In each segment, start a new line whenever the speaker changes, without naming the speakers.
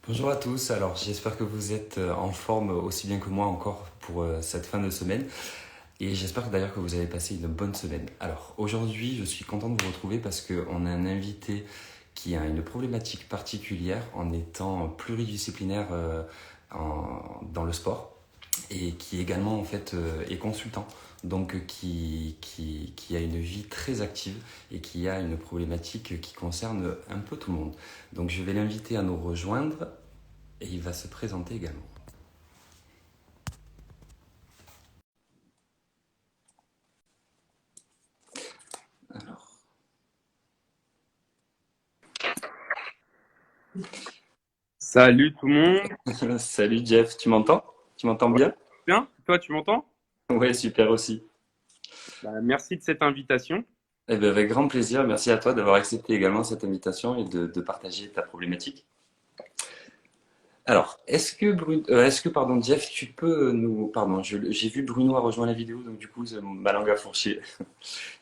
Bonjour à tous, alors j'espère que vous êtes en forme aussi bien que moi encore pour cette fin de semaine et j'espère d'ailleurs que vous avez passé une bonne semaine. Alors aujourd'hui je suis content de vous retrouver parce qu'on a un invité qui a une problématique particulière en étant pluridisciplinaire dans le sport et qui également en fait est consultant, donc qui a une vie très active et qui a une problématique qui concerne un peu tout le monde. Donc je vais l'inviter à nous rejoindre et il va se présenter également.
Salut tout le monde.
Alors, salut Jeff, tu m'entends? Tu m'entends
Ouais,
bien?
bien. Toi, tu m'entends?
Ouais, super aussi.
Bah, merci de cette invitation.
Eh bien, avec grand plaisir, merci à toi d'avoir accepté également cette invitation et de partager ta problématique. Alors, est-ce que, pardon, Jeff, tu peux nous, pardon, j'ai vu Bruno a rejoint la vidéo, donc du coup, ma langue a fourché.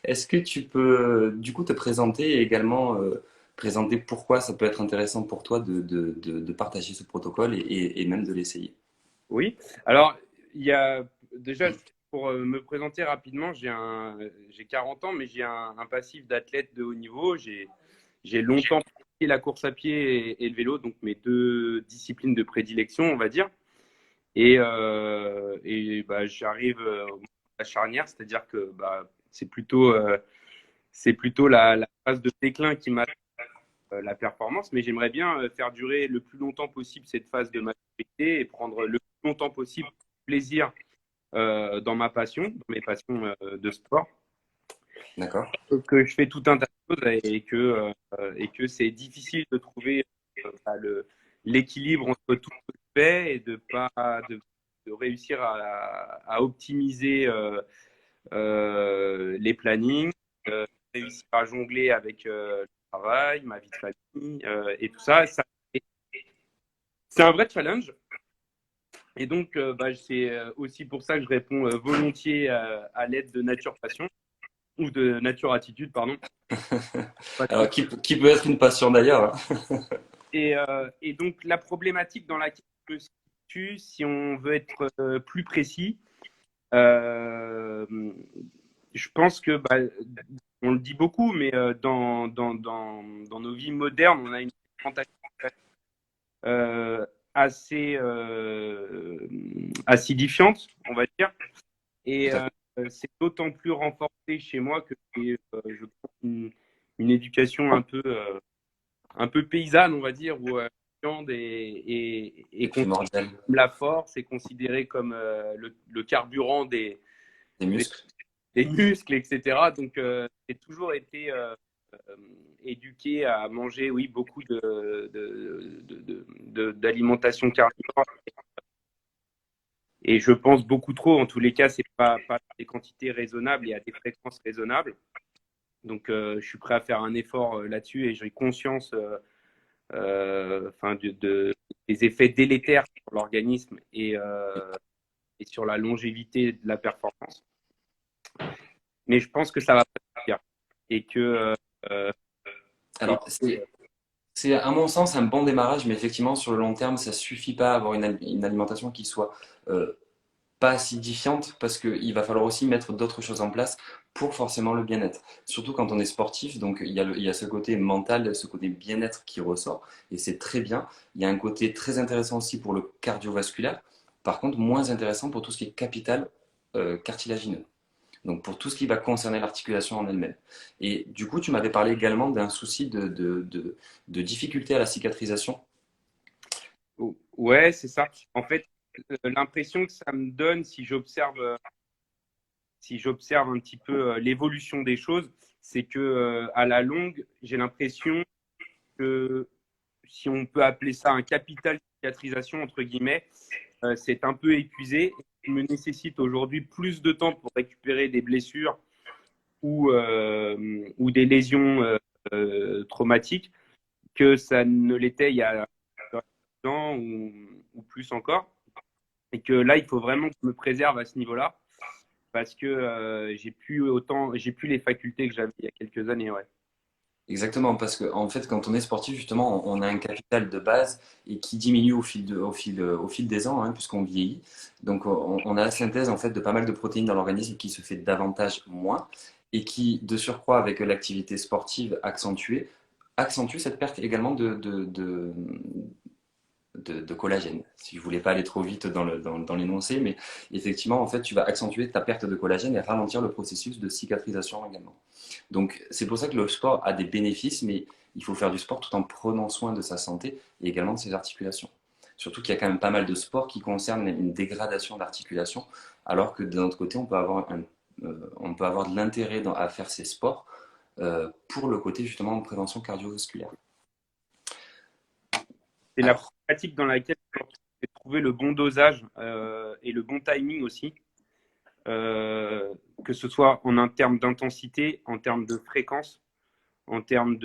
Est-ce que tu peux, du coup, te présenter et également présenter pourquoi ça peut être intéressant pour toi de partager ce protocole et même de l'essayer?
Oui. Alors, il y a déjà pour me présenter rapidement, j'ai 40 ans, mais j'ai un passif d'athlète de haut niveau. J'ai longtemps pratiqué la course à pied et le vélo, donc mes deux disciplines de prédilection, on va dire. Et bah, j'arrive à la charnière, c'est-à-dire que bah, c'est plutôt la phase de déclin qui m'a la performance, mais j'aimerais bien faire durer le plus longtemps possible cette phase de maturité et prendre le plus longtemps possible plaisir dans ma passion, dans mes passions de sport.
D'accord?
Que je fais tout un tas de choses et que c'est difficile de trouver bah, l'équilibre entre tout ce que je fais et de réussir à optimiser les plannings, réussir à jongler avec le travail, ma vie de famille et tout ça. C'est un vrai challenge. Et donc, bah, c'est aussi pour ça que je réponds volontiers à l'aide de Nature Passion, ou de Nature Attitude, pardon.
Alors, qui peut être une passion d'ailleurs, hein.
Et donc, la problématique dans laquelle je me situe, si on veut être plus précis, euh, je pense que, bah, on le dit beaucoup, mais dans nos vies modernes, on a une alimentation euh, assez acidifiante, on va dire. Et
Tout à fait.
c'est d'autant plus renforcé chez moi que j'ai, je pense, une éducation un peu paysanne, on va dire, où la viande est
C'est
considérée
primordial.
comme la force, est considérée comme le carburant
Des
des,
muscles.
des muscles, etc. Donc, j'ai toujours été éduqué à manger, oui, beaucoup d'alimentation carnivore. Et je pense beaucoup trop. En tous les cas, c'est pas des quantités raisonnables et à des fréquences raisonnables. Donc, je suis prêt à faire un effort là-dessus et j'ai conscience enfin, des effets délétères sur l'organisme et sur la longévité de la performance. Mais je pense que ça va pas suffire et que euh, et
Alors, c'est à mon sens un bon démarrage, mais effectivement, sur le long terme, ça suffit pas à avoir une alimentation qui soit euh, pas acidifiante, parce qu'il va falloir aussi mettre d'autres choses en place pour forcément le bien-être. Surtout quand on est sportif, donc il y a ce côté mental, ce côté bien-être qui ressort, et c'est très bien. Il y a un côté très intéressant aussi pour le cardiovasculaire, par contre moins intéressant pour tout ce qui est capital cartilagineux. Donc pour tout ce qui va concerner l'articulation en elle-même. Et du coup, tu m'avais parlé également d'un souci de difficulté à la cicatrisation.
ouais, c'est ça. En fait, l'impression que ça me donne si j'observe un petit peu l'évolution des choses, c'est que à la longue, j'ai l'impression que si on peut appeler ça un capital cicatrisation entre guillemets, c'est un peu épuisé. Il me nécessite aujourd'hui plus de temps pour récupérer des blessures ou des lésions traumatiques que ça ne l'était il y a 10 ans ou plus encore. Et que là, il faut vraiment que je me préserve à ce niveau-là parce que j'ai plus les facultés que j'avais il y a quelques années. Ouais.
Exactement, parce que en fait, quand on est sportif, justement, on a un capital de base et qui diminue au fil des ans, hein, puisqu'on vieillit. Donc, on a la synthèse en fait de pas mal de protéines dans l'organisme qui se fait davantage moins et qui, de surcroît, avec l'activité sportive accentuée, accentue cette perte également de collagène. Si je voulais pas aller trop vite dans l'énoncé, mais effectivement, en fait, tu vas accentuer ta perte de collagène et ralentir le processus de cicatrisation également. Donc, c'est pour ça que le sport a des bénéfices, mais il faut faire du sport tout en prenant soin de sa santé et également de ses articulations. Surtout qu'il y a quand même pas mal de sports qui concernent une dégradation d'articulation, alors que d'un autre côté, on peut avoir de l'intérêt à faire ces sports pour le côté justement de prévention cardiovasculaire.
C'est la
Alors,
problématique dans laquelle c'est trouver le bon dosage et le bon timing aussi, que ce soit en termes d'intensité, en termes de fréquence, en termes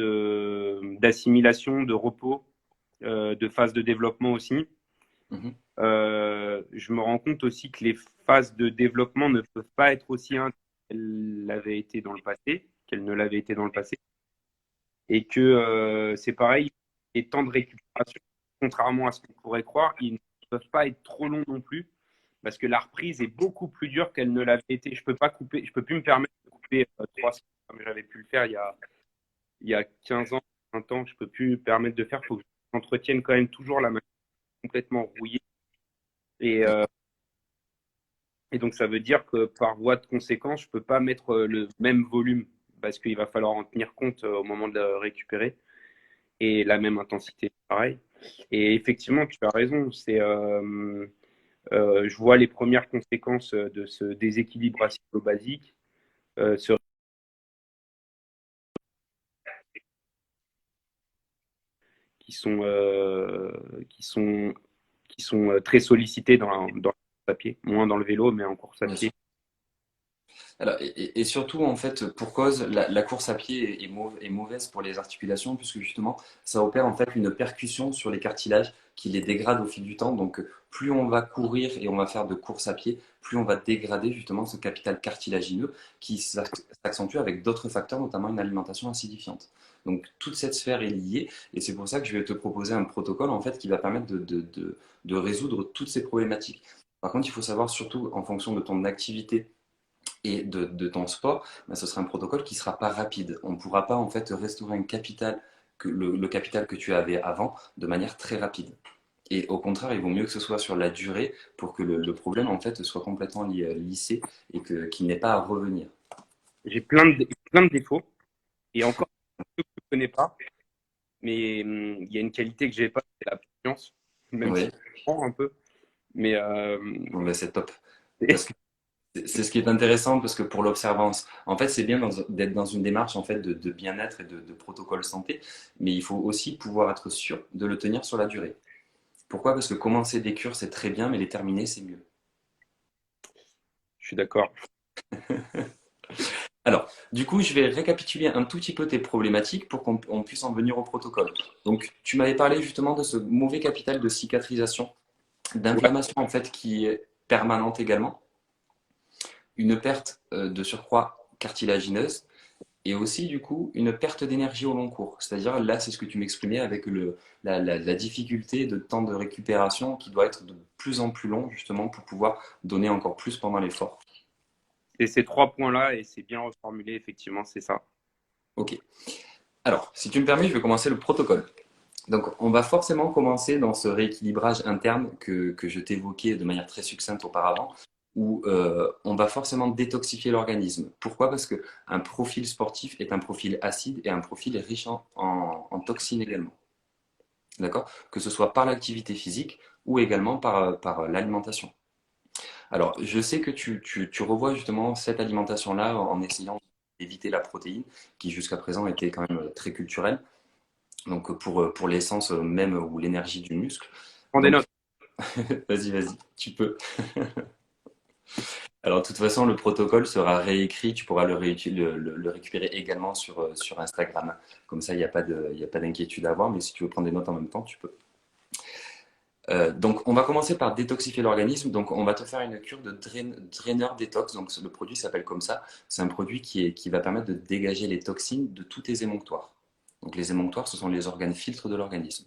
d'assimilation, de repos, de phase de développement aussi.
mhm,
Je me rends compte aussi que les phases de développement ne peuvent pas être aussi intenses qu'elles l'avaient été dans le passé, qu'elles ne l'avaient été dans le passé, et que c'est pareil, les temps de récupération, contrairement à ce qu'on pourrait croire, ils ne peuvent pas être trop longs non plus, parce que la reprise est beaucoup plus dure qu'elle ne l'avait été. Je peux pas couper, je peux plus me permettre de couper 3 semaines comme j'avais pu le faire il y a 15 ans, 20 ans. Je peux plus me permettre de faire. Il faut que j'entretienne quand même toujours la machine complètement rouillée. Et, euh, et donc, ça veut dire que par voie de conséquence, je peux pas mettre le même volume parce qu'il va falloir en tenir compte au moment de la récupérer et la même intensité, pareil. Et effectivement, tu as raison. Je vois les premières conséquences de ce déséquilibre acido-basique, ce qui sont, euh, qui sont, qui sont très sollicités dans la course à pied, moins dans le vélo, mais en course à
bien sûr.
pied.
Alors, et surtout, en fait, pour cause, la course à pied est mauvaise pour les articulations, puisque justement, ça opère en fait une percussion sur les cartilages qui les dégrade au fil du temps. Donc, plus on va courir et on va faire de course à pied, plus on va dégrader justement ce capital cartilagineux qui s'accentue avec d'autres facteurs, notamment une alimentation acidifiante. Donc, toute cette sphère est liée, et c'est pour ça que je vais te proposer un protocole en fait qui va permettre de résoudre toutes ces problématiques. Par contre, il faut savoir surtout en fonction de ton activité et de ton sport, ben, ce sera un protocole qui ne sera pas rapide. On ne pourra pas en fait restaurer un capital le capital que tu avais avant de manière très rapide. Et au contraire, il vaut mieux que ce soit sur la durée pour que le problème en fait soit complètement lissé et qu'il n'ait pas à revenir.
J'ai plein de défauts et encore que je ne connais pas, mais il y a une qualité que j'ai pas, c'est la patience, même si
Oui,
je prends un peu. Mais
bon, ben, c'est top. Parce que c'est ce qui est intéressant parce que pour l'observance, en fait, c'est bien d'être dans une démarche en fait de bien-être et de protocole santé, mais il faut aussi pouvoir être sûr de le tenir sur la durée. Pourquoi? Parce que commencer des cures, c'est très bien, mais les terminer, c'est mieux.
je suis d'accord.
Alors, du coup, je vais récapituler un tout petit peu tes problématiques pour qu'on puisse en venir au protocole. Donc, tu m'avais parlé justement de ce mauvais capital de cicatrisation,
Ouais.
d'inflammation en fait qui est permanente également, une perte de surcroît cartilagineuse et aussi du coup une perte d'énergie au long cours. C'est-à-dire là, c'est ce que tu m'exprimais avec la difficulté de temps de récupération qui doit être de plus en plus long justement pour pouvoir donner encore plus pendant l'effort.
C'est ces 3 points-là et c'est bien reformulé, effectivement, c'est ça.
Ok. Alors, si tu me permets, je vais commencer le protocole. Donc, on va forcément commencer dans ce rééquilibrage interne que je t'évoquais de manière très succincte auparavant, où on va forcément détoxifier l'organisme. Pourquoi? Parce qu'un profil sportif est un profil acide et un profil riche en toxines également. D'accord? Que ce soit par l'activité physique ou également par l'alimentation. Alors, je sais que tu revois justement cette alimentation-là en essayant d'éviter la protéine, qui jusqu'à présent était quand même très culturelle, donc pour l'essence même ou l'énergie du muscle.
Prends des
Donc,
notes.
vas-y, tu peux. Alors, de toute façon, le protocole sera réécrit, tu pourras le récupérer également sur Instagram. Comme ça, il y a pas d'inquiétude à avoir, mais si tu veux prendre des notes en même temps, tu peux. Donc, on va commencer par détoxifier l'organisme. Donc, on va te faire une cure de draineur détox. Donc, le produit s'appelle comme ça. C'est un produit qui va permettre de dégager les toxines de tous tes émonctoires. Donc les émonctoires, ce sont les organes filtres de l'organisme.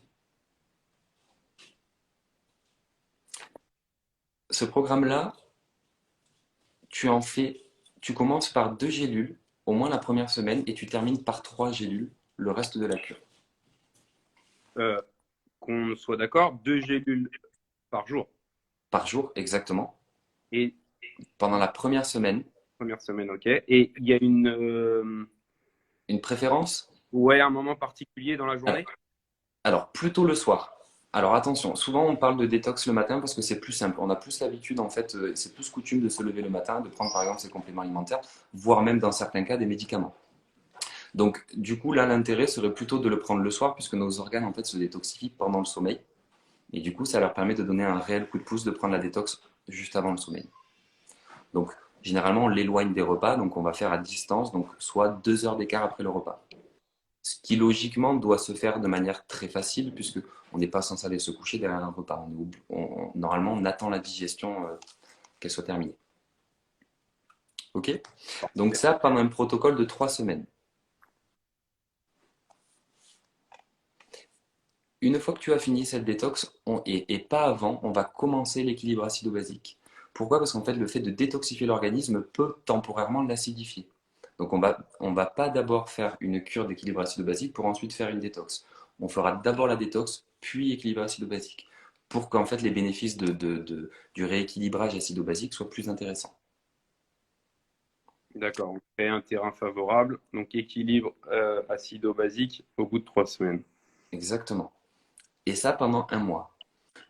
Ce programme-là, tu commences par 2 gélules, au moins la première semaine, et tu termines par 3 gélules le reste de la cure.
Euh, qu'on soit d'accord, 2 gélules par jour.
Par jour, exactement.
Et
Pendant la première semaine,
première semaine, ok. Et il y a
une préférence?
ouais, un moment particulier dans la journée?
Alors, plutôt le soir. Alors attention, souvent on parle de détox le matin parce que c'est plus simple. On a plus l'habitude, en fait, c'est plus coutume de se lever le matin, de prendre par exemple ses compléments alimentaires, voire même dans certains cas des médicaments. Donc, du coup, là, l'intérêt serait plutôt de le prendre le soir puisque nos organes, en fait, se détoxifient pendant le sommeil. Et du coup, ça leur permet de donner un réel coup de pouce de prendre la détox juste avant le sommeil. Donc, généralement, on l'éloigne des repas, donc on va faire à distance, donc soit 2 heures d'écart après le repas. Ce qui logiquement doit se faire de manière très facile, puisque on n'est pas censé aller se coucher derrière un repas. Normalement, on attend la digestion qu'elle soit terminée. Ok? Donc ça, pendant un protocole de 3 semaines. Une fois que tu as fini cette détox, et pas avant, on va commencer l'équilibre acido-basique. Pourquoi? Parce qu'en fait, le fait de détoxifier l'organisme peut temporairement l'acidifier. Donc on va pas d'abord faire une cure d'équilibre acido-basique pour ensuite faire une détox. On fera d'abord la détox, puis équilibre acido-basique, pour qu'en fait les bénéfices du rééquilibrage acido-basique soient plus intéressants.
D'accord, on crée un terrain favorable, donc équilibre acido-basique au bout de 3 semaines.
Exactement. Et ça pendant un mois.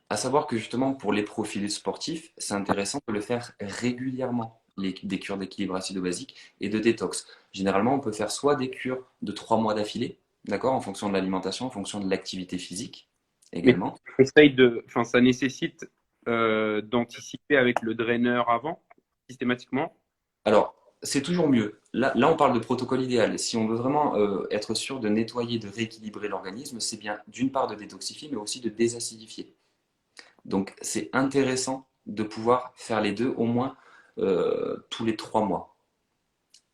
À savoir que justement pour les profils sportifs, c'est intéressant de le faire régulièrement, des cures d'équilibre acido-basique et de détox. Généralement, on peut faire soit des cures de 3 mois d'affilée, d'accord, en fonction de l'alimentation, en fonction de l'activité physique
Mais
également.
enfin, ça nécessite d'anticiper avec le draineur avant, systématiquement.
Alors, c'est toujours mieux. Là, on parle de protocole idéal. Si on veut vraiment être sûr de nettoyer, de rééquilibrer l'organisme, c'est bien d'une part de détoxifier, mais aussi de désacidifier. Donc, c'est intéressant de pouvoir faire les deux au moins tous les 3 mois.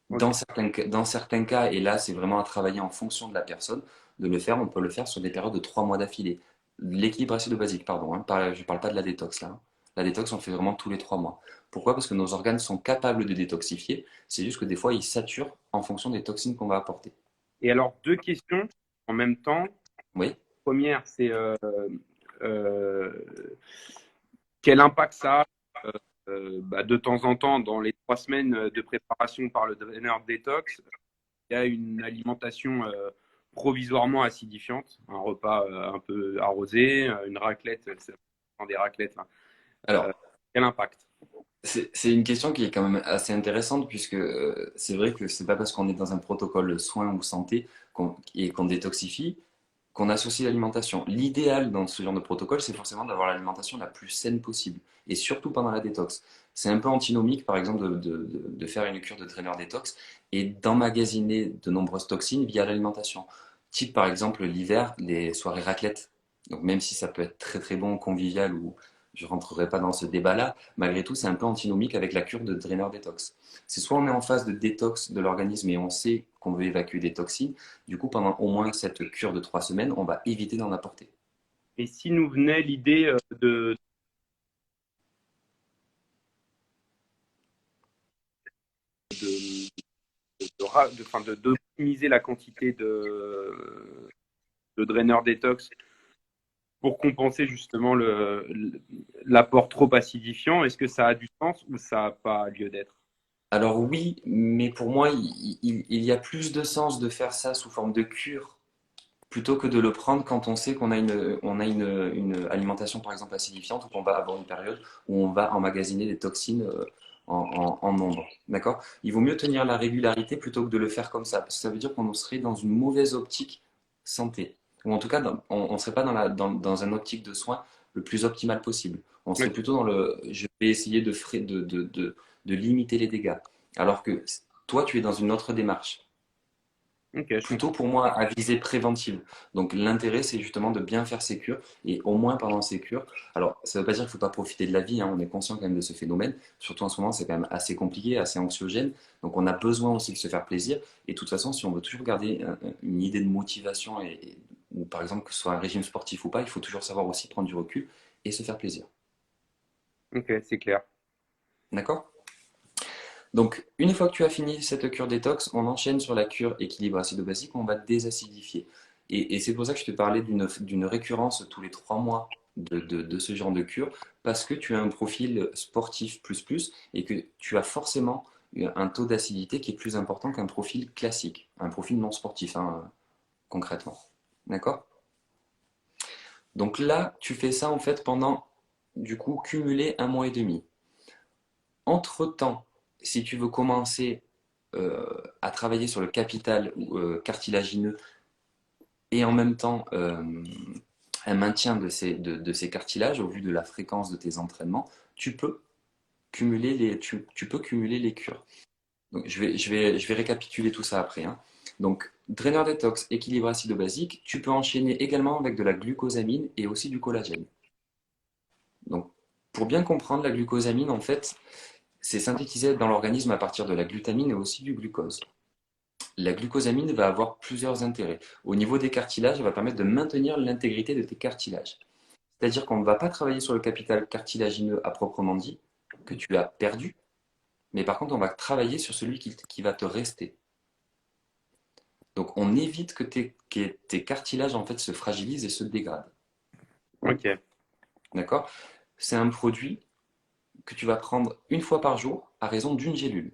Ok.
Dans certains cas, et là c'est vraiment à travailler en fonction de la personne, de le faire, on peut le faire sur des périodes de 3 mois d'affilée. L'équilibre acido-basique, pardon, hein, je ne parle pas de la détox là, hein. La détox, on le fait vraiment tous les 3 mois. Pourquoi? Parce que nos organes sont capables de détoxifier, c'est juste que des fois ils saturent en fonction des toxines qu'on va apporter.
Et alors, 2 questions en même temps.
Oui?
Première, c'est euh, quel impact ça a bah, de temps en temps dans les 3 semaines de préparation par le draineur détox. Il y a une alimentation provisoirement acidifiante, un repas un peu arrosé, une raclette, c'est des raclettes là. Euh,
Alors,
quel impact?
c'est une question qui est quand même assez intéressante puisque c'est vrai que c'est pas parce qu'on est dans un protocole soins ou santé et qu'on détoxifie qu'on associe l'alimentation. L'idéal dans ce genre de protocole, c'est forcément d'avoir l'alimentation la plus saine possible, et surtout pendant la détox. C'est un peu antinomique, par exemple, de faire une cure de draineur détox et d'emmagasiner de nombreuses toxines via l'alimentation. Type, par exemple, l'hiver, les soirées raclette. Donc même si ça peut être très très bon, convivial, ou je ne rentrerai pas dans ce débat-là, malgré tout, c'est un peu antinomique avec la cure de draineur détox. C'est soit on est en phase de détox de l'organisme et on sait qu'on veut évacuer des toxines, du coup, pendant au moins cette cure de 3 semaines, on va éviter d'en apporter.
Et si nous venait l'idée de, enfin, d'optimiser la quantité de draineur détox pour compenser justement l'apport trop acidifiant, est-ce que ça a du sens ou ça n'a pas lieu d'être?
Alors oui, mais pour moi, il y a plus de sens de faire ça sous forme de cure plutôt que de le prendre quand on sait qu'on a une alimentation par exemple acidifiante ou qu'on va avoir une période où on va emmagasiner des toxines en nombre. D'accord? Il vaut mieux tenir la régularité plutôt que de le faire comme ça, parce que ça veut dire qu'on serait dans une mauvaise optique santé. Ou en tout cas, on ne serait pas dans un optique de soins le plus optimal possible. On serait
Ok.
plutôt dans le je vais essayer de limiter les dégâts. Alors que toi, tu es dans une autre démarche.
Ok, je
Plutôt
comprends.
pour moi à visée préventive. Donc l'intérêt, c'est justement de bien faire ses cures et au moins pendant ces cures. Alors, ça ne veut pas dire qu'il ne faut pas profiter de la vie, hein, on est conscient quand même de ce phénomène. Surtout en ce moment, c'est quand même assez compliqué, assez anxiogène. Donc on a besoin aussi de se faire plaisir. Et de toute façon, si on veut toujours garder une idée de motivation ou par exemple que ce soit un régime sportif ou pas, il faut toujours savoir aussi prendre du recul et se faire plaisir.
Ok, c'est clair.
D'accord? Donc, une fois que tu as fini cette cure détox, on enchaîne sur la cure équilibre acido-basique, on va désacidifier. Et c'est pour ça que je te parlais d'une récurrence tous les 3 mois de ce genre de cure, parce que tu as un profil sportif plus plus et que tu as forcément un taux d'acidité qui est plus important qu'un profil classique, un profil non sportif, hein, concrètement. D'accord? Donc là, tu fais ça en fait pendant, du coup, cumulé 1 mois et demi. Entre-temps, si tu veux commencer à travailler sur le capital cartilagineux et en même temps un maintien de ces cartilages au vu de la fréquence de tes entraînements, tu peux cumuler les cures. Donc, je vais récapituler tout ça après, hein. Donc, draineur détox, équilibre acido-basique, tu peux enchaîner également avec de la glucosamine et aussi du collagène. Donc, pour bien comprendre, la glucosamine, en fait, c'est synthétisé dans l'organisme à partir de la glutamine et aussi du glucose. La glucosamine va avoir plusieurs intérêts. Au niveau des cartilages, elle va permettre de maintenir l'intégrité de tes cartilages. C'est-à-dire qu'on ne va pas travailler sur le capital cartilagineux à proprement dit, que tu as perdu, mais par contre, on va travailler sur celui qui va te rester. Donc, on évite que tes cartilages en fait se fragilisent et se dégradent.
Ok.
D'accord? C'est un produit que tu vas prendre une fois par jour à raison d'une gélule.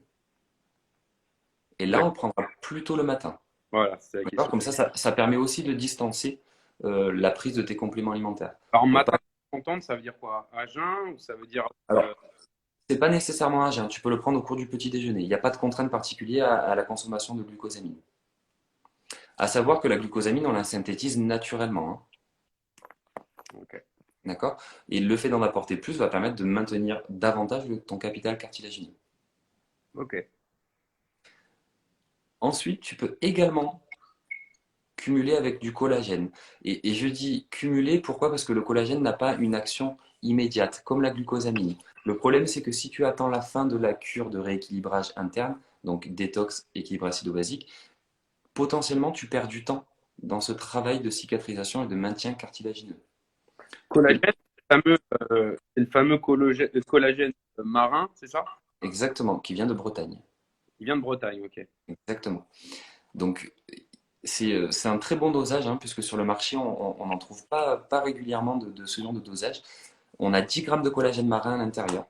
Et là, on le
D'accord.
prendra plutôt le matin.
Voilà, c'est la
D'accord?
question.
Comme ça permet aussi de distancer la prise de tes compléments alimentaires.
Alors,
Donc,
matin, entendre, ça veut dire quoi? À jeun ou ça veut dire
alors, c'est pas nécessairement à jeun, tu peux le prendre au cours du petit déjeuner. Il n'y a pas de contrainte particulière à la consommation de glucosamine. À savoir que la glucosamine, on la synthétise naturellement, hein.
ok.
D'accord? Et le fait d'en apporter plus va permettre de maintenir davantage ton capital cartilagineux.
Ok.
Ensuite, tu peux également cumuler avec du collagène. Et je dis cumuler, pourquoi? Parce que le collagène n'a pas une action immédiate, comme la glucosamine. Le problème, c'est que si tu attends la fin de la cure de rééquilibrage interne, donc détox, équilibre acido-basique, potentiellement tu perds du temps dans ce travail de cicatrisation et de maintien cartilagineux. Et-
Collagène, c'est le fameux collagène marin, c'est ça?
exactement, qui vient de Bretagne.
Il vient de Bretagne, ok.
Exactement. Donc c'est un très bon dosage, hein, puisque sur le marché, on n'en trouve pas régulièrement de ce genre de dosage. On a 10 grammes de collagène marin à l'intérieur.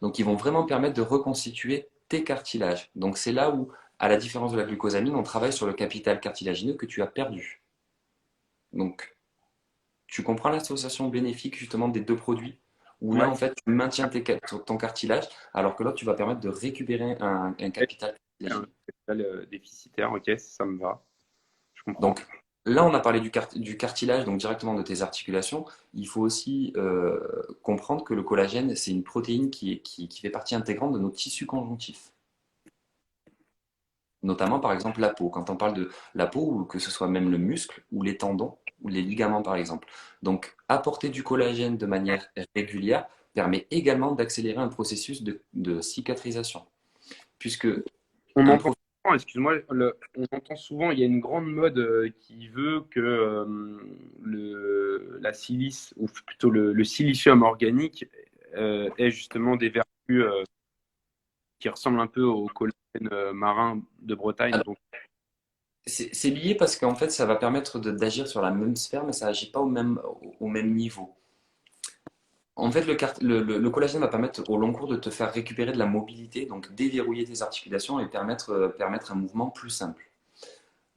Donc, ils vont vraiment permettre de reconstituer tes cartilages. Donc, c'est là où, à la différence de la glucosamine, on travaille sur le capital cartilagineux que tu as perdu. Donc, tu comprends l'association bénéfique justement des deux produits, où là,
Ouais,
en fait, tu maintiens ton cartilage, alors que là, tu vas permettre de récupérer un capital
c'est un
cartilagineux.
capital déficitaire, ok, ça me va. Je comprends.
Donc, là, on a parlé du cartilage, donc directement de tes articulations. Il faut aussi comprendre que le collagène, c'est une protéine qui fait partie intégrante de nos tissus conjonctifs. Notamment, par exemple, la peau. Quand on parle de la peau, ou que ce soit même le muscle, ou les tendons, ou les ligaments, par exemple. Donc, apporter du collagène de manière régulière permet également d'accélérer un processus de cicatrisation. Puisque
On
un
entend
pro-
souvent, excuse-moi, on entend souvent, il y a une grande mode qui veut que la silice, ou plutôt le silicium organique, ait justement des vertus qui ressemblent un peu au collagène marin de Bretagne.
alors,
Donc,
c'est lié parce qu'en fait, ça va permettre d'agir sur la même sphère, mais ça n'agit pas au même niveau. En fait, le collagène va permettre au long cours de te faire récupérer de la mobilité, donc déverrouiller tes articulations et permettre un mouvement plus simple.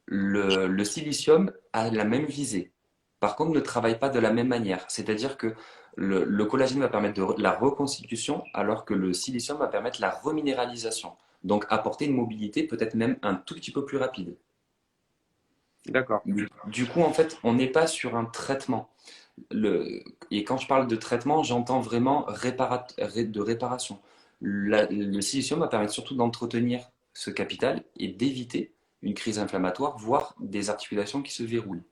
Le silicium a la même visée. Par contre, ne travaille pas de la même manière. C'est-à-dire que le collagène va permettre la reconstitution, alors que le silicium va permettre la reminéralisation. Donc apporter une mobilité peut-être même un tout petit peu plus rapide.
d'accord.
Du coup, en fait, on n'est pas sur un traitement. Et quand je parle de traitement, j'entends vraiment de réparation. Le silicium va permettre surtout d'entretenir ce capital et d'éviter une crise inflammatoire, voire des articulations qui se verrouillent.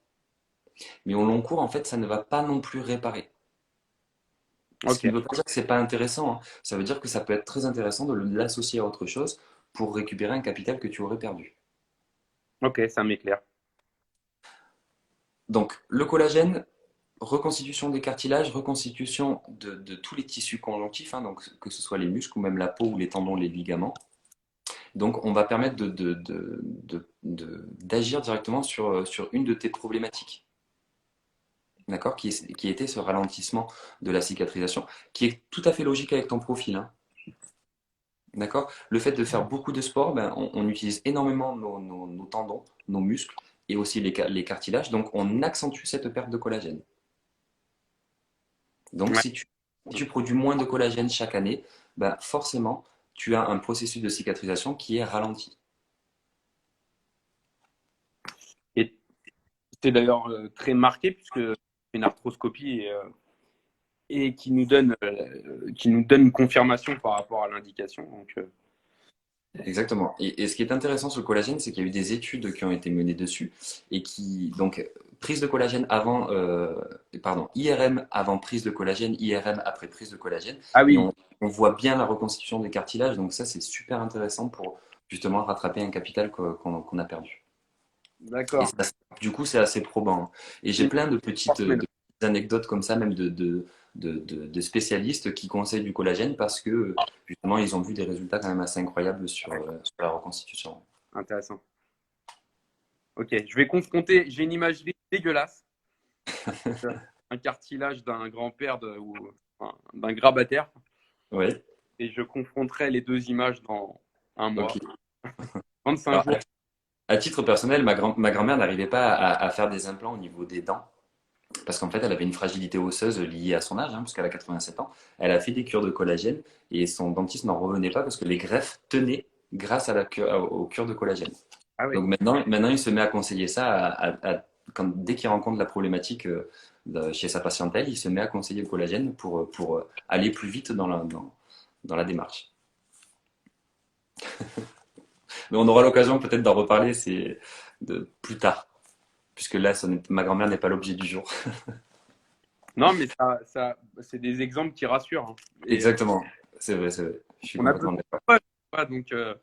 Mais au long cours, en fait, ça ne va pas non plus réparer. Ce qui
Ok,
ne veut pas dire que c'est pas intéressant, hein. Ça veut dire que ça peut être très intéressant de l'associer à autre chose pour récupérer un capital que tu aurais perdu.
ok, ça m'éclaire.
Donc, le collagène, reconstitution des cartilages, reconstitution de tous les tissus conjonctifs, hein, donc que ce soit les muscles ou même la peau ou les tendons, les ligaments. Donc, on va permettre d'agir directement sur une de tes problématiques, d'accord, qui était ce ralentissement de la cicatrisation, qui est tout à fait logique avec ton profil, hein. D'accord? Le fait de faire beaucoup de sport, ben, on utilise énormément nos tendons, nos muscles et aussi les cartilages. Donc, on accentue cette perte de collagène. Donc,
Ouais.
si tu produis moins de collagène chaque année, ben, forcément, tu as un processus de cicatrisation qui est ralenti.
Et c'est d'ailleurs très marqué puisque c'est une arthroscopie et qui nous donne une confirmation par rapport à l'indication. Donc,
Exactement. Et ce qui est intéressant sur le collagène, c'est qu'il y a eu des études qui ont été menées dessus et qui, donc, prise de collagène avant, pardon, IRM avant prise de collagène, IRM après prise de collagène,
ah
et
oui,
on voit bien la reconstitution des cartilages. Donc ça, c'est super intéressant pour justement rattraper un capital qu'on a perdu. Et
d'accord.
du coup, c'est assez probant, hein. Et j'ai
Une
plein
fois semaine.
de petites anecdotes comme ça, même de spécialistes qui conseillent du collagène parce que justement, ils ont vu des résultats quand même assez incroyables sur la reconstitution.
Intéressant. Ok, je vais confronter. J'ai une imagerie dégueulasse. Un cartilage d'un grand-père ou enfin, d'un grabataire.
Oui,
Et je confronterai les deux images dans un mois.
ok.
25
Alors,
jours.
à titre personnel, ma grand-mère n'arrivait pas à faire des implants au niveau des dents parce qu'en fait, elle avait une fragilité osseuse liée à son âge, hein, puisqu'elle a 87 ans. Elle a fait des cures de collagène et son dentiste n'en revenait pas parce que les greffes tenaient grâce aux cures de collagène.
Ah oui,
Donc maintenant, il se met à conseiller ça dès qu'il rencontre la problématique chez sa patientèle, il se met à conseiller le collagène pour aller plus vite dans la démarche. Mais on aura l'occasion peut-être d'en reparler plus tard, puisque là, ma grand-mère n'est pas l'objet du jour.
non, mais c'est des exemples qui rassurent, hein. Et
Exactement, c'est vrai, c'est vrai. Je suis
on a besoin
complètement d'accord.
de ça,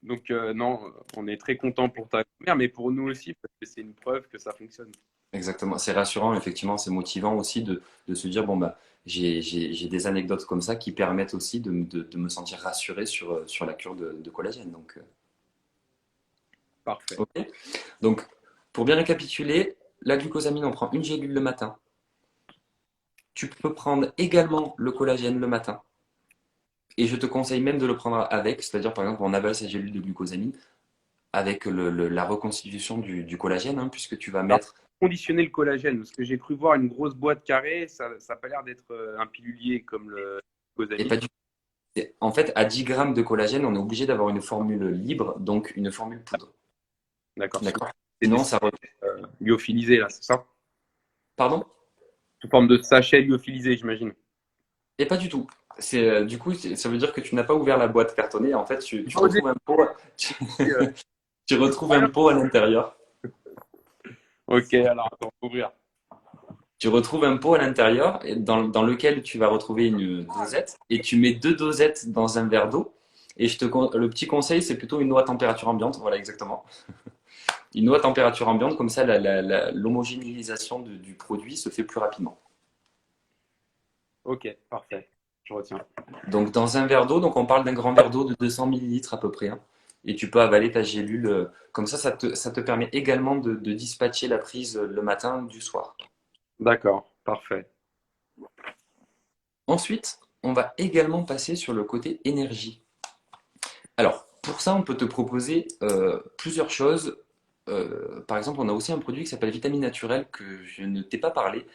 donc non, on est très content pour ta mère, mais pour nous aussi, parce que c'est une preuve que ça fonctionne.
Exactement, c'est rassurant, effectivement, c'est motivant aussi de se dire, bon, bah, j'ai des anecdotes comme ça qui permettent aussi de me sentir rassuré sur la cure de collagène. Donc,
Parfait.
ok. Donc, pour bien récapituler, la glucosamine, on prend une gélule le matin. Tu peux prendre également le collagène le matin. Et je te conseille même de le prendre avec, c'est-à-dire par exemple on avale sa gélule de glucosamine avec la reconstitution du collagène, hein, puisque tu vas
Alors,
mettre.
conditionner le collagène, parce que j'ai cru voir une grosse boîte carrée, ça n'a pas l'air d'être un pilulier comme le
Et
glucosamine.
pas du En fait, à 10 grammes de collagène, on est obligé d'avoir une formule libre, donc une formule poudre.
D'accord.
D'accord?
C'est des
Sinon, ça.
lyophilisés, là, c'est ça?
Pardon?
Sous forme de sachet lyophilisé, j'imagine.
Et pas du tout. Du coup, ça veut dire que tu n'as pas ouvert la boîte cartonnée. En fait,
J'ai
tu
pas osé
retrouves un pot, tu,
euh,
tu retrouves un pot à l'intérieur.
Ok, alors attends, faut ouvrir.
Tu retrouves un pot à l'intérieur dans lequel tu vas retrouver une dosette et tu mets deux dosettes dans un verre d'eau. Et le petit conseil, c'est plutôt une eau à température ambiante. Voilà, exactement. Une eau à température ambiante, comme ça, l'homogénéisation du produit se fait plus rapidement.
Ok, parfait. Je retiens.
Donc, dans un verre d'eau, donc on parle d'un grand verre d'eau de 200 millilitres à peu près, hein. Et tu peux avaler ta gélule. Comme ça te permet également de dispatcher la prise le matin du soir.
D'accord, parfait.
Ensuite, on va également passer sur le côté énergie. Alors, pour ça, on peut te proposer plusieurs choses. Par exemple, on a aussi un produit qui s'appelle Vitamine Naturelle que je ne t'ai pas parlé,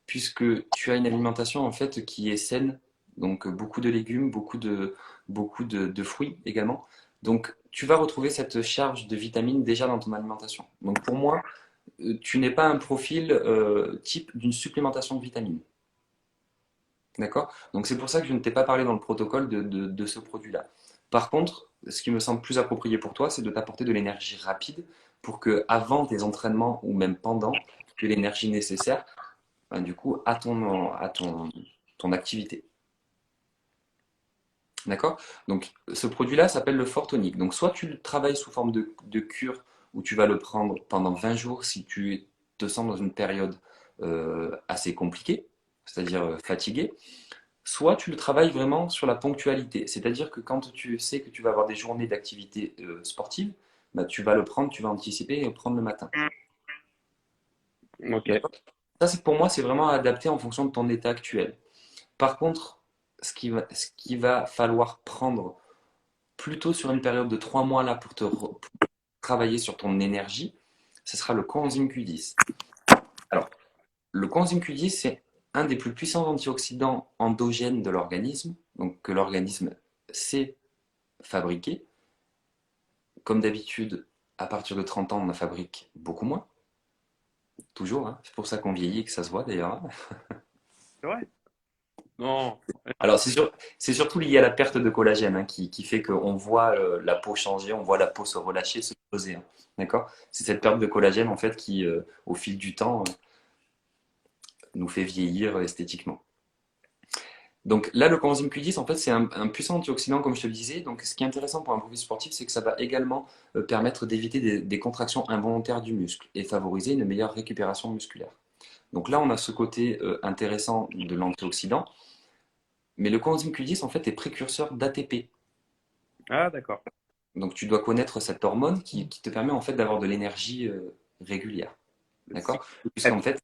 puisque tu as une alimentation en fait qui est saine, donc beaucoup de légumes, beaucoup de fruits également. Donc, tu vas retrouver cette charge de vitamines déjà dans ton alimentation. Donc, pour moi, tu n'es pas un profil type d'une supplémentation de vitamines. D'accord? Donc, c'est pour ça que je ne t'ai pas parlé dans le protocole de ce produit-là. Par contre, ce qui me semble plus approprié pour toi, c'est de t'apporter de l'énergie rapide pour que avant tes entraînements ou même pendant, tu aies l'énergie nécessaire, ben, du coup, ton activité. D'accord? Donc, ce produit-là s'appelle le Fortonic. Donc, soit tu le travailles sous forme de cure où tu vas le prendre pendant 20 jours si tu te sens dans une période assez compliquée, c'est-à-dire fatigué, soit tu le travailles vraiment sur la ponctualité. C'est-à-dire que quand tu sais que tu vas avoir des journées d'activité sportive, bah, tu vas le prendre, tu vas anticiper et le prendre le matin.
Ok.
D'accord? Ça, c'est pour moi, c'est vraiment adapté en fonction de ton état actuel. Par contre, ce qui va falloir prendre plutôt sur une période de 3 mois là pour travailler sur ton énergie, ce sera le coenzyme Q10. Alors, le coenzyme Q10, c'est un des plus puissants antioxydants endogènes de l'organisme, donc que l'organisme sait fabriquer. Comme d'habitude, à partir de 30 ans, on en fabrique beaucoup moins, toujours, hein. C'est pour ça qu'on vieillit et que ça se voit d'ailleurs, hein.
C'est vrai? Non.
Alors, c'est surtout lié à la perte de collagène hein, qui fait qu'on voit la peau changer, on voit la peau se relâcher, se poser, hein. D'accord? C'est cette perte de collagène en fait qui, au fil du temps, nous fait vieillir esthétiquement. Donc là, le coenzyme Q10, en fait, c'est un puissant antioxydant, comme je te le disais. Donc, ce qui est intéressant pour un profil sportif, c'est que ça va également permettre d'éviter des contractions involontaires du muscle et favoriser une meilleure récupération musculaire. Donc là, on a ce côté intéressant de l'antioxydant, mais le coenzyme Q10, en fait, est précurseur d'ATP.
Ah, d'accord.
Donc, tu dois connaître cette hormone qui te permet en fait d'avoir de l'énergie régulière.
Le cycle
D'accord?
de
Puisqu'en
Krebs.
fait,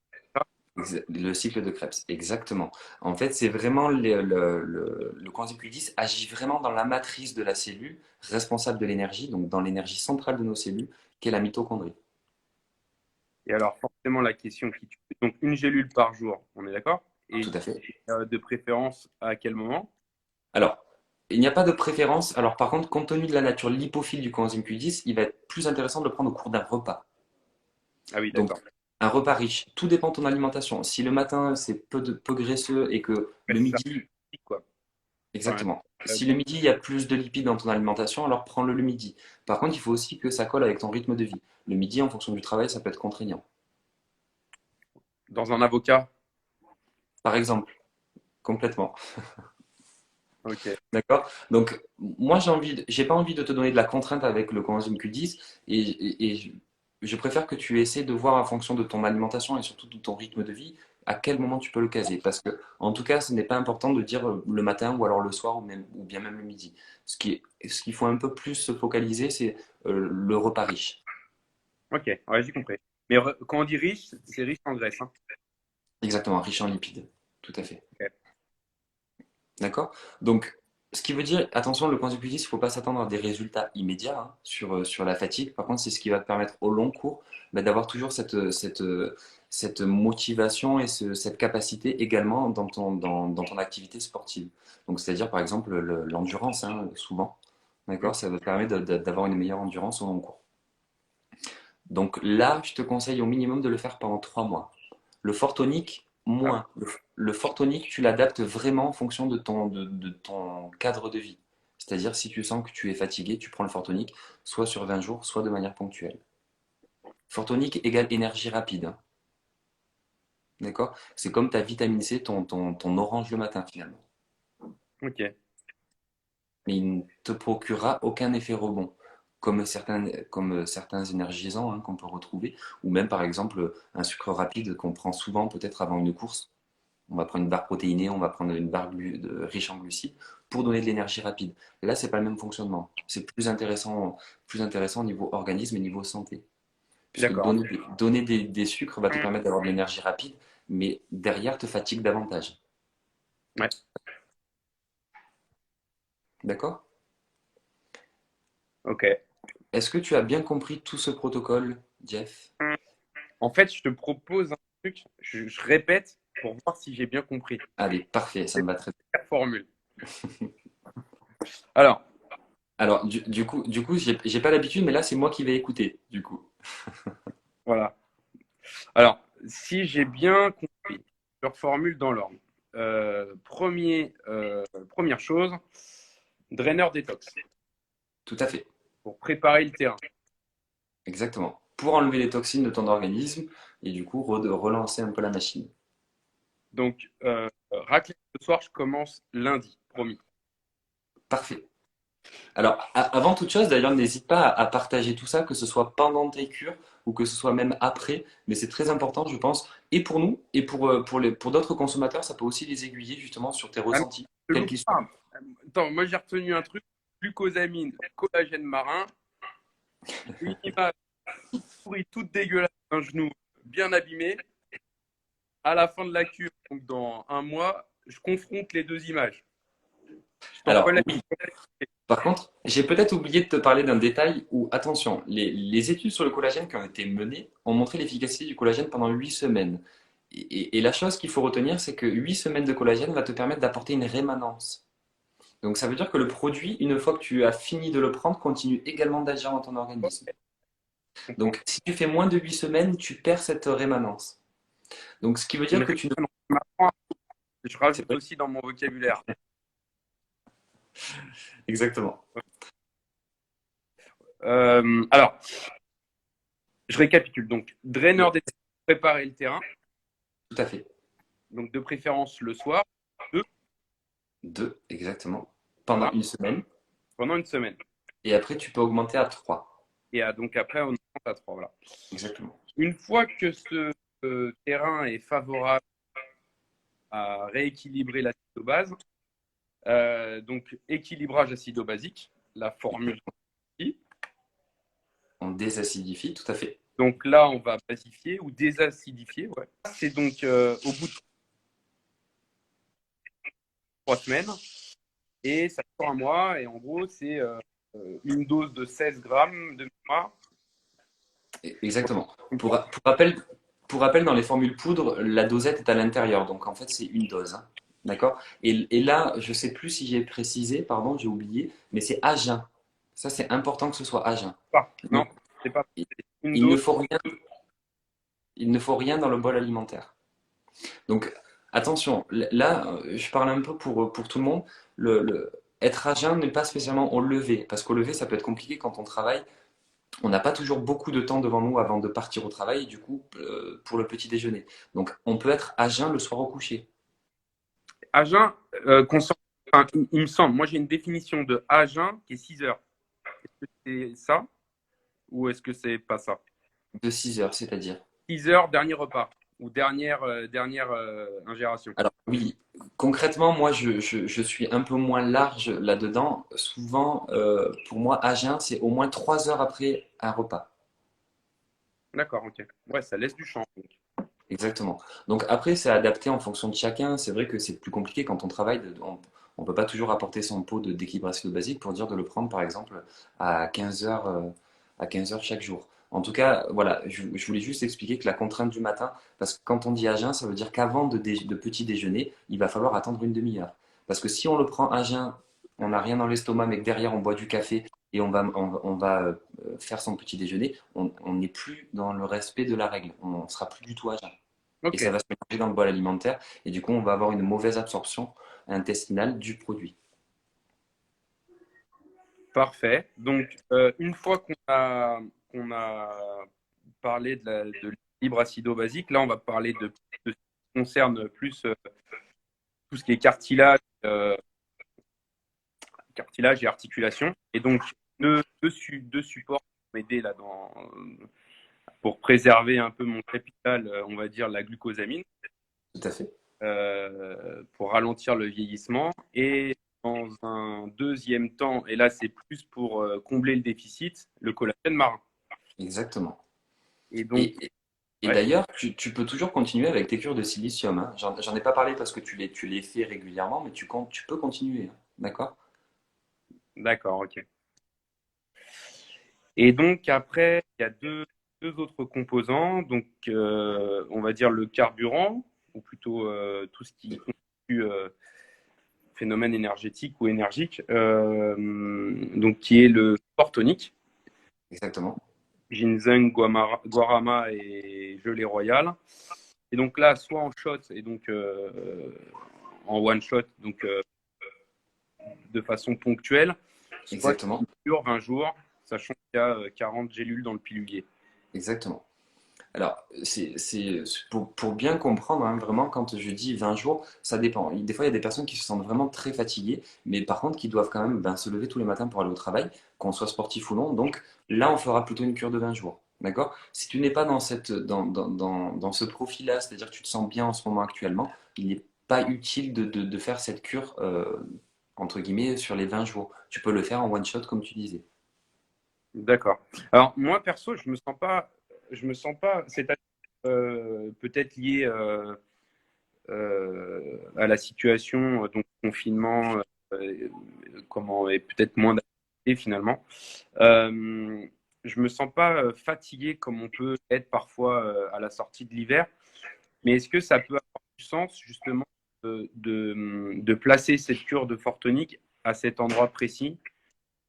le cycle de Krebs, exactement. En fait, c'est vraiment le coenzyme Q10 agit vraiment dans la matrice de la cellule responsable de l'énergie, donc dans l'énergie centrale de nos cellules, qui est la mitochondrie.
Et alors, forcément, la question qui tue. Donc, une gélule par jour, on est d'accord?
Tout
Et
à fait.
de préférence, à quel moment?
Alors, il n'y a pas de préférence. Alors, par contre, compte tenu de la nature lipophile du coenzyme Q10, il va être plus intéressant de le prendre au cours d'un repas.
Ah oui,
Donc,
d'accord.
un repas riche, tout dépend de ton alimentation. Si le matin, c'est peu graisseux et que
Ouais,
le
c'est ça,
midi,
quoi. Enfin,
exactement. Si le
bon.
midi, il y a plus de lipides dans ton alimentation, alors prends-le le midi. Par contre, il faut aussi que ça colle avec ton rythme de vie. Le midi, en fonction du travail, ça peut être contraignant.
Dans un avocat?
Par exemple, complètement.
Ok.
D'accord? Donc, moi, j'ai pas envie de te donner de la contrainte avec le coenzyme Q10 et je préfère que tu essaies de voir en fonction de ton alimentation et surtout de ton rythme de vie à quel moment tu peux le caser. Parce que, en tout cas, ce n'est pas important de dire le matin ou alors le soir ou bien même le midi. Ce qu'il faut un peu plus se focaliser, c'est le repas riche.
Ok, ouais, j'ai compris. Mais quand on dit riche, c'est riche en graisse, hein.
Exactement, riche en lipides. Tout à fait.
Ok.
D'accord? Donc, ce qui veut dire, attention, le point de vue il ne faut pas s'attendre à des résultats immédiats hein, sur la fatigue. Par contre, c'est ce qui va te permettre au long cours bah, d'avoir toujours cette motivation et cette capacité également dans ton activité sportive. Donc, c'est-à-dire, par exemple, l'endurance, hein, souvent.
Hmm.
D'accord? Ça va te permettre d'avoir une meilleure endurance au long cours. Donc là, je te conseille au minimum de le faire pendant 3 mois. Le fortonique,
Ah,
moins. Le fortonique, tu l'adaptes vraiment en fonction de ton cadre de vie. C'est-à-dire, si tu sens que tu es fatigué, tu prends le fortonique, soit sur 20 jours, soit de manière ponctuelle. Fortonique égale énergie rapide, hein. D'accord? C'est comme ta vitamine C, ton orange le matin finalement.
ok.
Mais il ne te procurera aucun effet rebond, comme certains énergisants hein, qu'on peut retrouver, ou même par exemple un sucre rapide qu'on prend souvent peut-être avant une course. On va prendre une barre protéinée, on va prendre une barre riche en glucides pour donner de l'énergie rapide. Là, c'est pas le même fonctionnement. C'est plus intéressant au niveau organisme et niveau santé. Puisque
D'accord.
donner des sucres va te permettre d'avoir de l'énergie rapide, mais derrière te fatigue davantage.
Ouais.
D'accord?
Ok.
Est-ce que tu as bien compris tout ce protocole, Jeff?
En fait, je te propose un truc, je répète pour voir si j'ai bien compris.
Allez, parfait, ça
C'est
me va très bien.
la formule. Alors,
Alors, du coup, j'ai pas l'habitude, mais là, c'est moi qui vais écouter, du coup.
voilà. Alors, si j'ai bien compris, je reformule dans l'ordre. Première chose, draineur détox.
Tout à fait.
pour préparer le terrain.
Exactement. Pour enlever les toxines de ton organisme et du coup relancer un peu la machine.
Donc, raclette ce soir, je commence lundi, promis.
Parfait. Alors, avant toute chose, d'ailleurs, n'hésite pas à partager tout ça, que ce soit pendant tes cures ou que ce soit même après. Mais c'est très important, je pense, et pour nous, et pour d'autres consommateurs, ça peut aussi les aiguiller justement sur tes
Ah, mais
ressentis,
je
quels
loupe
qu'ils soient.
pas. Attends, moi j'ai retenu un truc, glucosamine, collagène marin, une image toute pourrie, toute dégueulasse, un genou bien abîmé. À la fin de la cure, donc dans un mois, je confronte les deux images. Je t'envoie
Alors,
la.
oui, par contre, j'ai peut-être oublié de te parler d'un détail où, attention, les études sur le collagène qui ont été menées ont montré l'efficacité du collagène pendant 8 semaines. Et la chose qu'il faut retenir, c'est que 8 semaines de collagène va te permettre d'apporter une rémanence. Donc ça veut dire que le produit, une fois que tu as fini de le prendre, continue également d'agir dans ton organisme.
Je comprends.
Donc si tu fais moins de 8 semaines, tu perds cette rémanence. Donc ce qui veut
Une
dire que tu ne...
réunion, on m'apprend, je
C'est
rajoute
vrai.
aussi dans mon vocabulaire.
Exactement.
Alors, je récapitule. Donc, draineur
Ouais,
des préparer le terrain,
tout à fait.
donc de préférence le soir, deux,
2, exactement. Pendant
voilà,
une semaine.
pendant une semaine.
Et après, tu peux augmenter à 3.
Et donc après, on monte à trois. Voilà.
Exactement.
Une fois que ce terrain est favorable à rééquilibrer l'acide-base, donc équilibrage acido-basique, la formule.
On désacidifie, tout à fait.
Donc là, on va basifier ou désacidifier. Ouais. C'est donc au bout de 3 semaines et ça dure un mois. Et en gros, c'est une dose de 16 grammes de mémoire.
Exactement. Pour rappel, dans les formules poudre, la dosette est à l'intérieur. Donc en fait, c'est une dose, hein. D'accord? Et là, je ne sais plus si j'ai précisé, pardon, j'ai oublié, mais c'est à jeun. Ça, c'est important que ce soit à jeun.
Non,
Donc,
c'est pas
il
une
il ne
dose.
faut rien, il ne faut rien dans le bol alimentaire. Donc, attention, là, je parle un peu pour tout le monde. Être à jeun n'est pas spécialement au lever, parce qu'au lever, ça peut être compliqué quand on travaille. On n'a pas toujours beaucoup de temps devant nous avant de partir au travail, et du coup, pour le petit déjeuner. Donc, on peut être à jeun le soir au coucher.
À jeun, enfin, il me semble, moi j'ai une définition de à jeun qui est 6 heures. Est-ce que c'est ça ou est-ce que c'est pas ça?
De 6 heures, c'est-à-dire.
6 heures, dernier repas ou dernière ingération.
Alors, oui, concrètement, moi, je suis un peu moins large là-dedans. Souvent, pour moi, à jeun, c'est au moins 3 heures après un repas.
D'accord, ok. Ouais, ça laisse du champ. Donc.
Exactement. Donc après, c'est adapté en fonction de chacun. C'est vrai que c'est plus compliqué quand on travaille. On peut pas toujours apporter son pot d'équilibre acido-basique pour dire de le prendre, par exemple, à 15 heures, à 15 heures chaque jour. En tout cas, voilà, je voulais juste expliquer que la contrainte du matin, parce que quand on dit à jeun, ça veut dire qu'avant de petit déjeuner, il va falloir attendre une demi-heure. Parce que si on le prend à jeun, on n'a rien dans l'estomac, mais que derrière on boit du café et on va faire son petit déjeuner, on n'est plus dans le respect de la règle. On sera plus du tout à jeun et
Ok,
ça va se mélanger dans le bol alimentaire et du coup on va avoir une mauvaise absorption intestinale du produit.
parfait. Donc, une fois qu'on a parlé de l'équilibre acido-basique, là, on va parler de ce qui concerne plus tout ce qui est euh, cartilage et articulation. Et donc, deux supports pour m'aider là pour préserver un peu mon capital, on va dire la glucosamine,
Tout à fait.
pour ralentir le vieillissement. Et dans un deuxième temps, et là c'est plus pour combler le déficit, le collagène marin.
Exactement.
Et donc,
Et, et
ouais,
d'ailleurs, tu peux toujours continuer avec tes cures de silicium, hein. J'en ai pas parlé parce que tu les fais régulièrement, mais tu peux continuer, hein. D'accord?
d'accord, ok. Et donc après, il y a deux autres composants, donc on va dire le carburant, ou plutôt tout ce qui constitue phénomène énergétique ou énergique, donc qui est le sport tonique,
Exactement.
ginseng, guarama et gelée royale. Et donc là, soit en shot et donc en one shot, donc de façon ponctuelle, soit
Exactement,
une cure 20 jours, sachant qu'il y a 40 gélules dans le pilulier.
exactement. Alors, pour bien comprendre, hein, vraiment, quand je dis 20 jours, ça dépend. Des fois, il y a des personnes qui se sentent vraiment très fatiguées, mais par contre, qui doivent quand même ben, se lever tous les matins pour aller au travail, qu'on soit sportif ou non. Donc, là, on fera plutôt une cure de 20 jours. D'accord? Si tu n'es pas dans ce profil-là, c'est-à-dire que tu te sens bien en ce moment actuellement, il n'est pas utile de faire cette cure, entre guillemets, sur les 20 jours. Tu peux le faire en one shot, comme tu disais.
D'accord. Alors moi perso, je me sens pas, c'est peut-être lié à la situation, donc confinement, comment et peut-être moins d'activité finalement. Euh, je me sens pas fatigué comme on peut être parfois à la sortie de l'hiver. Mais est-ce que ça peut avoir du sens justement de placer cette cure de Fortonique à cet endroit précis,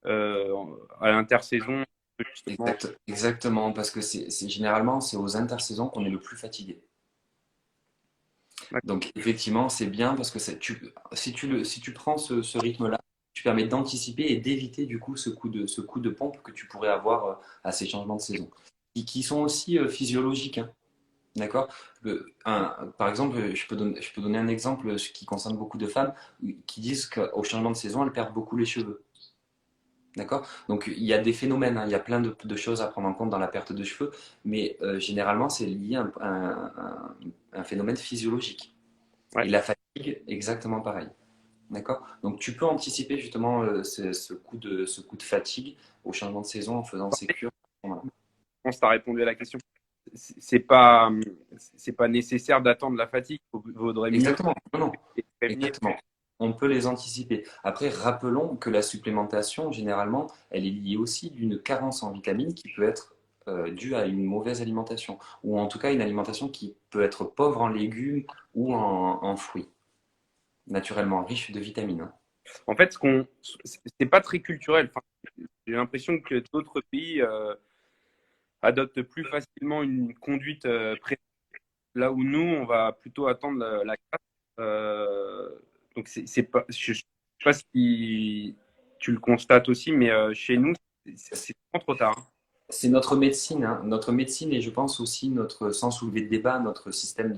euh, à l'intersaison, justement.
Exactement, parce que généralement, c'est aux intersaisons qu'on est le plus fatigué. Donc effectivement, c'est bien parce que si tu prends ce rythme-là, tu permets d'anticiper et d'éviter du coup ce coup de pompe que tu pourrais avoir à ces changements de saison, qui sont aussi physiologiques, hein, d'accord? Par exemple, je peux donner un exemple ce qui concerne beaucoup de femmes qui disent qu'au changement de saison, elles perdent beaucoup les cheveux. D'accord? Donc il y a des phénomènes, hein, il y a plein de choses à prendre en compte dans la perte de cheveux, mais généralement c'est lié un phénomène physiologique. Et
Ouais.
la fatigue, exactement pareil. D'accord? Donc tu peux anticiper justement ce coup de fatigue au changement de saison en faisant ces cures. Voilà.
Je pense que tu as répondu à la question. C'est pas, c'est pas nécessaire d'attendre la fatigue. Vaudrait mieux
Exactement. Non, non.
prévenir.
Exactement. On peut les anticiper. Après, rappelons que la supplémentation, généralement, elle est liée aussi d'une carence en vitamines qui peut être due à une mauvaise alimentation, ou en tout cas une alimentation qui peut être pauvre en légumes ou en fruits, naturellement riche de vitamines, hein.
En fait, c'est pas très culturel. Enfin, j'ai l'impression que d'autres pays adoptent plus facilement une conduite là où nous, on va plutôt attendre la casse. Donc, c'est pas, je sais pas si tu le constates aussi, mais chez nous, c'est vraiment trop tard.
C'est notre médecine, hein. Notre médecine et je pense aussi notre, sans soulever de débat, notre système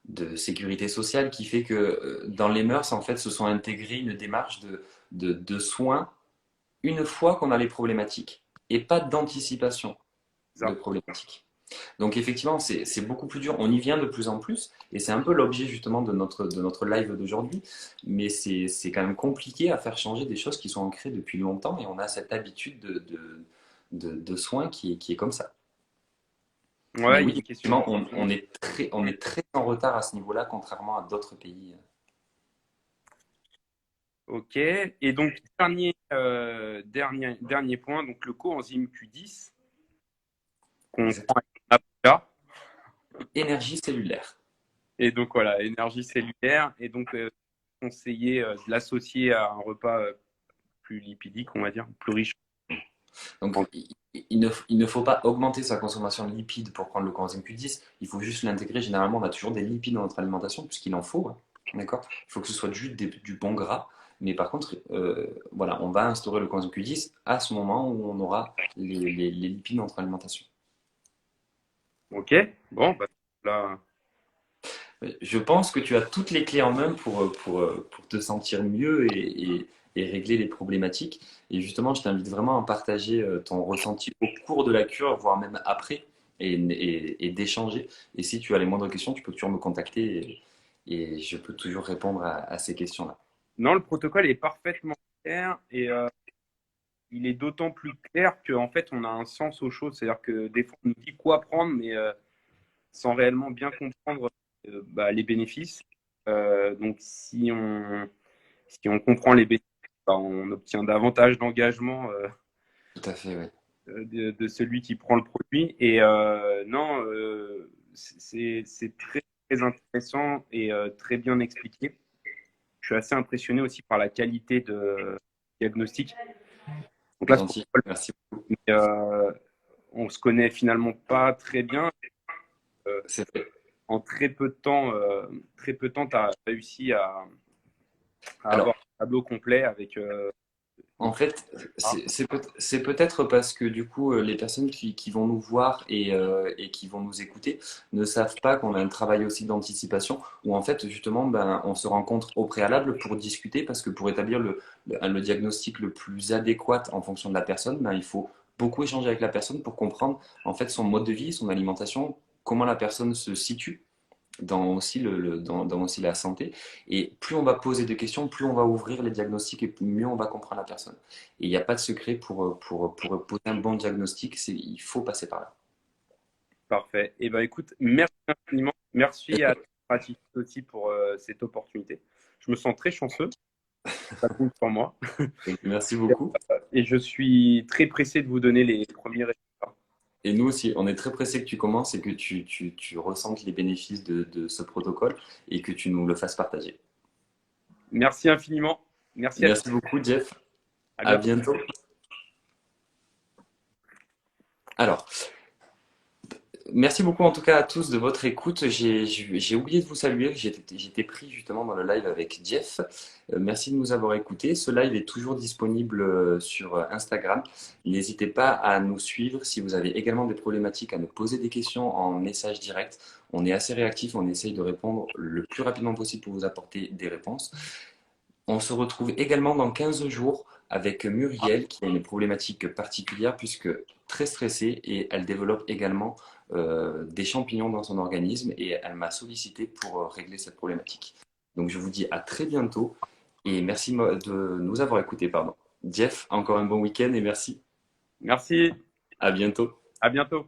de sécurité sociale qui fait que dans les mœurs, en fait, se sont intégrées une démarche de soins une fois qu'on a les problématiques et pas d'anticipation de
Ça.
problématiques. Donc effectivement, c'est beaucoup plus dur. On y vient de plus en plus et c'est un peu l'objet justement de notre live d'aujourd'hui. Mais c'est quand même compliqué à faire changer des choses qui sont ancrées depuis longtemps et on a cette habitude de soins qui est comme ça. Mais
Ouais, il y a
oui,
une question.
effectivement, on est très en retard à ce niveau-là, contrairement à d'autres pays.
Ok. Et donc, dernier point, donc le coenzyme Q10 qu'on prend
Exactement.
avec l'APA.
Énergie cellulaire.
Et donc, voilà, énergie cellulaire. Et donc, conseiller de l'associer à un repas plus lipidique, on va dire, plus riche
Donc,
en.
il ne faut pas augmenter sa consommation de lipides pour prendre le coenzyme Q10. Il faut juste l'intégrer. Généralement, on a toujours des lipides dans notre alimentation, puisqu'il en faut, hein. D'accord? Il faut que ce soit juste du bon gras. Mais par contre, voilà, on va instaurer le coenzyme Q10 à ce moment où on aura les lipides dans notre alimentation.
Ok. Bon, bah, là.
Je pense que tu as toutes les clés en main pour te sentir mieux et régler les problématiques. Et justement, je t'invite vraiment à partager ton ressenti au cours de la cure, voire même après, et d'échanger. Et si tu as les moindres questions, tu peux toujours me contacter et je peux toujours répondre à ces questions-là.
Non, le protocole est parfaitement clair et il est d'autant plus clair qu'en fait, on a un sens aux choses. C'est-à-dire que des fois, on nous dit quoi prendre, mais sans réellement bien comprendre bah, les bénéfices. Donc, si on comprend les bénéfices, bah, on obtient davantage d'engagement
Tout à fait, oui.
de celui qui prend le produit. Et non, c'est très, très intéressant et très bien expliqué. Je suis assez impressionné aussi par la qualité de diagnostic. Donc
C'est
là, ce
gentil.
protocole,
Merci.
on se connaît finalement pas très bien. Euh,
C'est vrai.
En très peu de temps, tu as réussi à avoir
Alors,
un tableau complet avec.
En fait, c'est peut-être parce que du coup, les personnes qui vont nous voir et qui vont nous écouter ne savent pas qu'on a un travail aussi d'anticipation où en fait, justement, ben, on se rencontre au préalable pour discuter parce que pour établir le diagnostic le plus adéquat en fonction de la personne, ben, il faut beaucoup échanger avec la personne pour comprendre en fait son mode de vie, son alimentation, comment la personne se situe dans aussi, dans aussi la santé. Et plus on va poser de questions, plus on va ouvrir les diagnostics et mieux on va comprendre la personne. Et il n'y a pas de secret pour poser un bon diagnostic, il faut passer par là.
Parfait. Et ben écoute, merci infiniment. Merci à Pratique aussi pour cette opportunité. Je me sens très chanceux, ça compte pour moi.
Donc, merci beaucoup.
Et je suis très pressé de vous donner les premiers résultats.
Et nous aussi, on est très pressé que tu commences et que tu ressentes les bénéfices de ce protocole et que tu nous le fasses partager.
Merci infiniment. Merci à tous.
Merci beaucoup, Jeff.
À
À
bientôt.
bientôt. Alors, merci beaucoup en tout cas à tous de votre écoute. J'ai oublié de vous saluer, j'étais pris justement dans le live avec Jeff. Merci de nous avoir écoutés. Ce live est toujours disponible sur Instagram. N'hésitez pas à nous suivre si vous avez également des problématiques, à nous poser des questions en message direct. On est assez réactif, on essaye de répondre le plus rapidement possible pour vous apporter des réponses. On se retrouve également dans 15 jours avec Muriel qui a une problématique particulière puisque très stressée et elle développe également des champignons dans son organisme et elle m'a sollicité pour régler cette problématique. Donc je vous dis à très bientôt et merci de nous avoir écoutés, pardon. Jeff, encore un bon week-end et merci.
Merci.
À bientôt.
À bientôt.